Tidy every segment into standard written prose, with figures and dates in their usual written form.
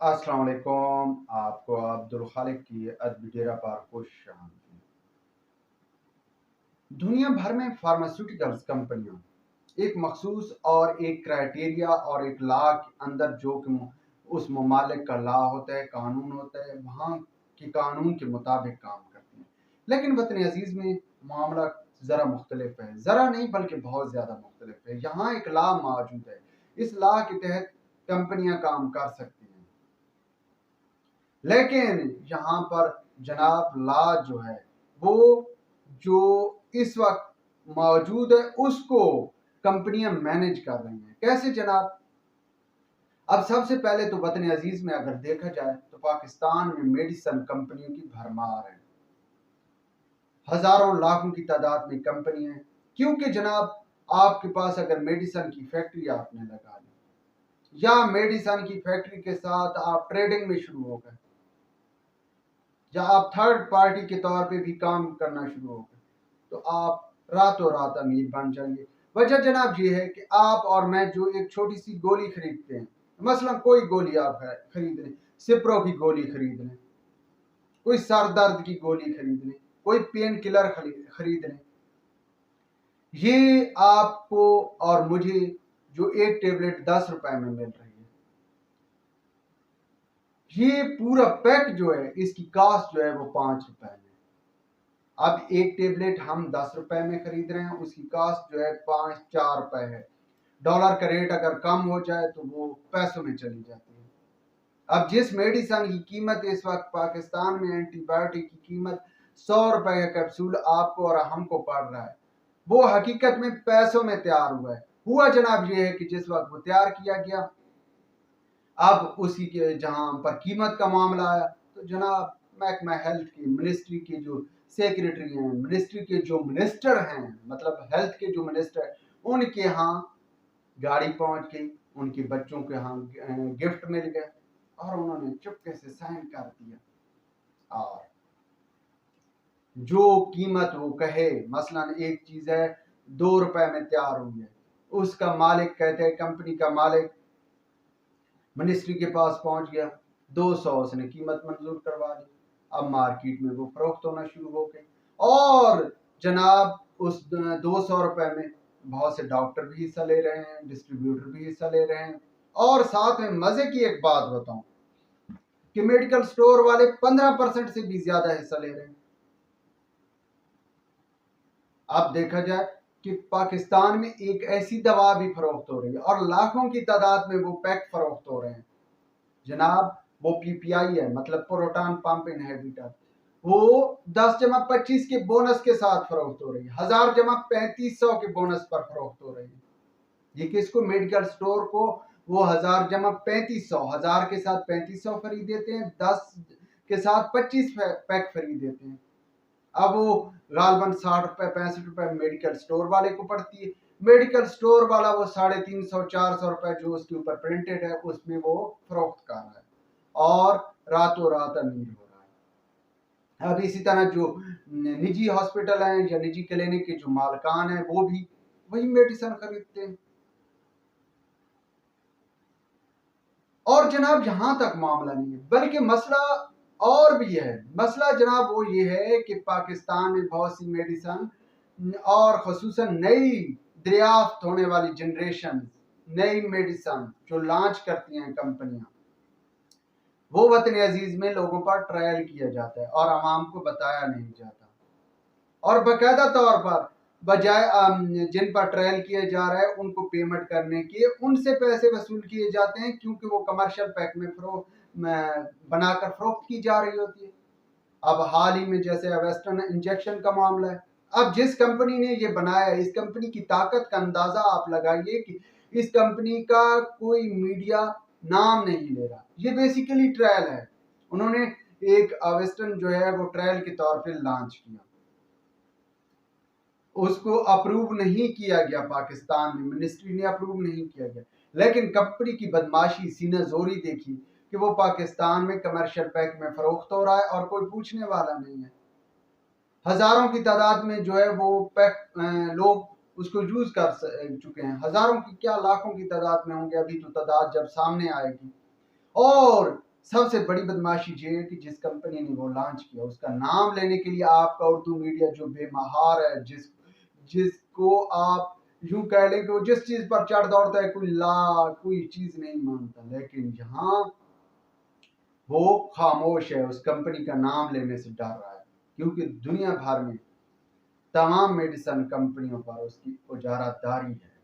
अस्सलाम वालेकुम। आपको अब्दुल खालिक की अदबी डेरा पर खुश आमदीद। दुनिया भर में फार्मास्यूटिकल्स कंपनियां एक मखसूस और एक क्राइटेरिया और एक लॉ के अंदर जो कि उस ममालिक का लॉ होता है, कानून होता है, वहाँ के कानून के मुताबिक काम करती हैं। लेकिन वतन अजीज में मामला ज़रा मुख्तलिफ है, ज़रा नहीं बल्कि बहुत ज़्यादा मुख्तलिफ है। यहाँ एक लॉ मौजूद है, इस लॉ के तहत कंपनियां काम कर सकती हैं। लेकिन यहाँ पर जनाब लॉ जो है वो जो इस वक्त मौजूद है उसको कंपनियां मैनेज कर रही हैं। कैसे जनाब? अब सबसे पहले तो वतन अजीज में अगर देखा जाए तो पाकिस्तान में मेडिसन कंपनियों की भरमार है। हजारों लाखों की तादाद में कंपनी है, क्योंकि जनाब आपके पास अगर मेडिसन की फैक्ट्री आपने लगा ली या मेडिसन की फैक्ट्री के साथ आप ट्रेडिंग में शुरू हो गए या आप थर्ड पार्टी के तौर पे भी काम करना शुरू हो गए तो आप रातों रात अमीर बन जाएंगे। वजह जनाब ये है कि आप और मैं जो एक छोटी सी गोली खरीदते हैं, मसलन कोई गोली आप खरीद लें, सिप्रो की गोली खरीद लें, कोई सर दर्द की गोली खरीद लें, कोई पेन किलर खरीद लें, ये आपको और मुझे जो एक टेबलेट 10 रुपए में मिल रही है, ये पूरा पैक जो है इसकी कास्ट जो है वो 5 रुपए में। अब एक टेबलेट हम 10 रुपए में खरीद रहे हैं, उसकी कास्ट जो है 4 रुपए है। डॉलर का रेट अगर कम हो जाए तो वो पैसों में चली जाती है। अब जिस मेडिसिन की कीमत इस वक्त पाकिस्तान में एंटीबायोटिक की कीमत 100 रुपए का कैप्सूल आपको और हमको पड़ रहा है, वो हकीकत में पैसों में तैयार हुआ है। हुआ जनाब ये है कि जिस वक्त वो तैयार किया गया, अब उसी के जहां पर कीमत का मामला आया तो जनाब महकमा हेल्थ की मिनिस्ट्री के जो सेक्रेटरी हैं, मिनिस्ट्री के जो मिनिस्टर हैं, मतलब हेल्थ के जो मिनिस्टर हैं, उनके यहाँ गाड़ी पहुंच गई, उनके बच्चों के यहाँ गिफ्ट मिल गए और उन्होंने चुपके से साइन कर दिया। और जो कीमत वो कहे, मसलन एक चीज है 2 रुपए में तैयार हुई है, उसका मालिक कहते हैं, कंपनी का मालिक मिनिस्ट्री के पास पहुंच गया, 200 उसने कीमत मंजूर करवा दी। अब मार्केट में वो फरोख्त होना शुरू हो गई और जनाब उस 200 रुपए में बहुत से डॉक्टर भी हिस्सा ले रहे हैं, डिस्ट्रीब्यूटर भी हिस्सा ले रहे हैं। और साथ में मजे की एक बात बताऊं कि मेडिकल स्टोर वाले 15% से भी ज्यादा हिस्सा ले रहे हैं। अब देखा जाए कि पाकिस्तान में एक ऐसी दवा भी फरोख्त हो रही है और लाखों की तादाद में वो पैक फरोख्त हो रहे हैं जनाब। वो पीपीआई है, मतलब प्रोटॉन पंप इनहिबिटर, वो 10-25 के बोनस के साथ फरोख्त हो रही है, 1000-3500 के बोनस पर फरोख्त हो रही है। ये किसको? मेडिकल स्टोर को। वो 1000-3500, 1000 के साथ 3500 खरीद देते हैं, 10 के साथ 25 पैक खरीद देते हैं। अब वो गालबन 60 रुपए 65 रुपए मेडिकल स्टोर वाले को पड़ती है। मेडिकल स्टोर वाला वो 350-400 रुपए जो उसके ऊपर प्रिंटेड है उसमें वो फरोख्त कर रहा है और रातों रात अमीर हो रहा है। अब इसी तरह जो निजी हॉस्पिटल हैं या निजी क्लिनिक के जो मालकान हैं वो भी वही मेडिसिन खरीदते हैं। और जनाब यहाँ तक मामला नहीं है, बल्कि मसला और भी है। मसला जनाब वो ये है कि पाकिस्तान में बहुत सी मेडिसिन और खसूसन नई दरियाफ्त होने वाली जनरेशन, नई मेडिसिन जो लॉन्च करती हैं कंपनियां, वो वतन अजीज में लोगों पर ट्रायल किया जाता है और आवाम को बताया नहीं जाता। और बाकायदा तौर पर बजाय जिन पर ट्रायल किया जा रहा है उनको पेमेंट करने के उनसे पैसे वसूल किए जाते हैं, क्योंकि वो कमर्शियल पैक में बनाकर फरोख्त की जा रही होती है। अब हाल ही में जैसे वेस्टर्न इंजेक्शन का मामला है, अब जिस कंपनी ने ये बनाया, इस कंपनी की ताकत का अंदाजा आप लगाइए कि इस कंपनी का कोई मीडिया नाम नहीं ले रहा। ये बेसिकली ट्रायल है, उन्होंने एक वेस्टर्न जो है वो ट्रायल के तौर पे लॉन्च किया, उसको अप्रूव नहीं किया गया, पाकिस्तान में मिनिस्ट्री ने अप्रूव नहीं किया गया। लेकिन कंपनी की बदमाशी, सीना जोरी देखी कि वो पाकिस्तान में कमर्शियल पैक में फरोख्त हो रहा है और कोई पूछने वाला नहीं है। हजारों की तादाद में जो है वो पैक लोग उसको यूज कर चुके हैं। हजारों की क्या लाखों की तादाद में होंगे, अभी तो तादाद जब सामने आएगी। और सबसे बड़ी बदमाशी ये है कि जिस कंपनी ने वो लॉन्च किया उसका नाम लेने के लिए आपका उर्दू मीडिया जो बेमहार है, जिसको आप यूं कह लें कि वो जिस चीज पर चढ़ दौड़ता है, कोई चीज नहीं मानता, लेकिन यहाँ वो खामोश है, उस कंपनी का नाम लेने से डर रहा है, क्योंकि दुनिया भर में तमाम मेडिसिन कंपनियों पर उसकी उजारादारी है।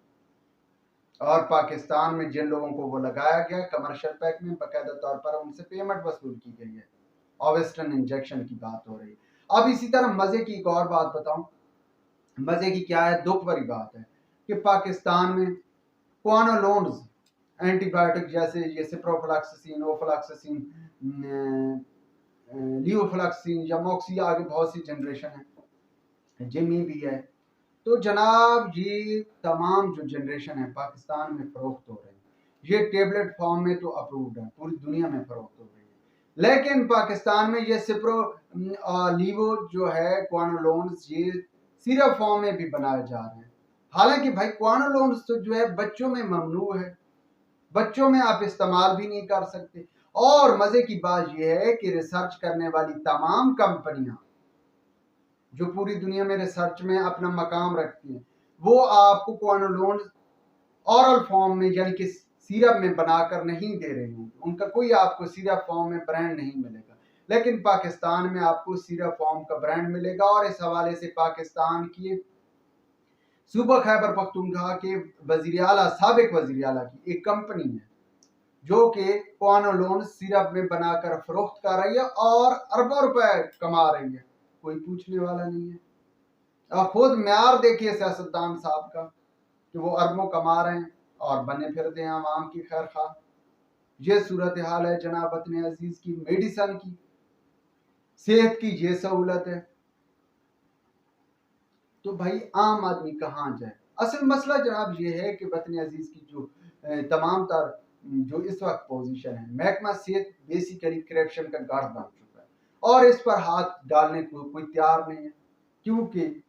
और पाकिस्तान में जिन लोगों को वो लगाया गया कमर्शियल पैक में, बाकायदा तौर पर उनसे पेमेंट वसूल की गई है और वेस्टर्न इंजेक्शन की बात हो रही है। अब इसी तरह मजे की एक और बात बताऊं, मजे की क्या है, दुख भरी बात है कि पाकिस्तान में क्वानोलोन्स एंटीबायोटिक जैसे सिप्रोफ्लॉक्सासिन, ओफ्लॉक्सासिन, लियोफ्लॉक्सिन या मॉक्सी, आगे बहुत सी जनरेशन है, जिमी भी है। तो जनाब ये तमाम जो जनरेशन है पाकिस्तान में फरोख्त हो रही है। ये टेबलेट फॉर्म में तो अप्रूव्ड है, पूरी दुनिया में फरोख्त हो रही है, लेकिन पाकिस्तान में ये सिप्रो लीवो जो है क्वानोलोन्स ये सिरप फॉर्म में भी बनाए जा रहे हैं। हालांकि भाई क्वानोलोन्स तो जो है बच्चों में ममनू है, बच्चों में आप इस्तेमाल भी नहीं कर सकते। और मजे की बात यह है कि रिसर्च करने वाली तमाम कंपनियां जो पूरी दुनिया में रिसर्च में अपना मकाम रखती हैं, वो आपको क्वानोलोन ऑरल फॉर्म में यानी कि सिरप में बनाकर नहीं दे रही हैं। उनका कोई आपको सिरप फॉर्म में ब्रांड नहीं मिलेगा, लेकिन पाकिस्तान में आपको सिरप फॉर्म का ब्रांड मिलेगा। और इस हवाले से पाकिस्तान की सूबा खैबर पख्तूनख्वा के साबिक वजीर आला की एक कंपनी है जो कि क्वानोलोन सिरप में बनाकर फरोख्त कर रही है और अरबों रुपए कमा रही है, कोई पूछने वाला नहीं है। अब खुद म्यार देखिए सियासतदान साहब का कि वो अरबों कमा रहे हैं और बने फिरते हैं आवाम की खैर खा। ये सूरत हाल है जनाब वतन अजीज की, मेडिसन की, सेहत की ये सहूलत है, तो भाई आम आदमी कहाँ जाए। असल मसला जनाब ये है कि वतन अजीज की जो तमाम तर जो इस वक्त पोजीशन है, महकमा सेहत बेसिकली करप्शन का गढ़ बन चुका है और इस पर हाथ डालने को कोई तैयार नहीं है, क्योंकि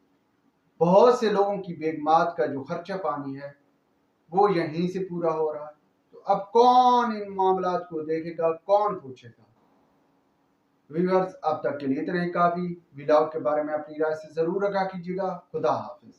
बहुत से लोगों की बेगमात का जो खर्चा पानी है वो यहीं से पूरा हो रहा है। तो अब कौन इन मामलात को देखेगा, कौन पूछेगा। व्यूअर्स अब तक के लिए इतना ही काफी। व्लॉग के बारे में अपनी राय से जरूर आगाह कीजिएगा। खुदा हाफिज।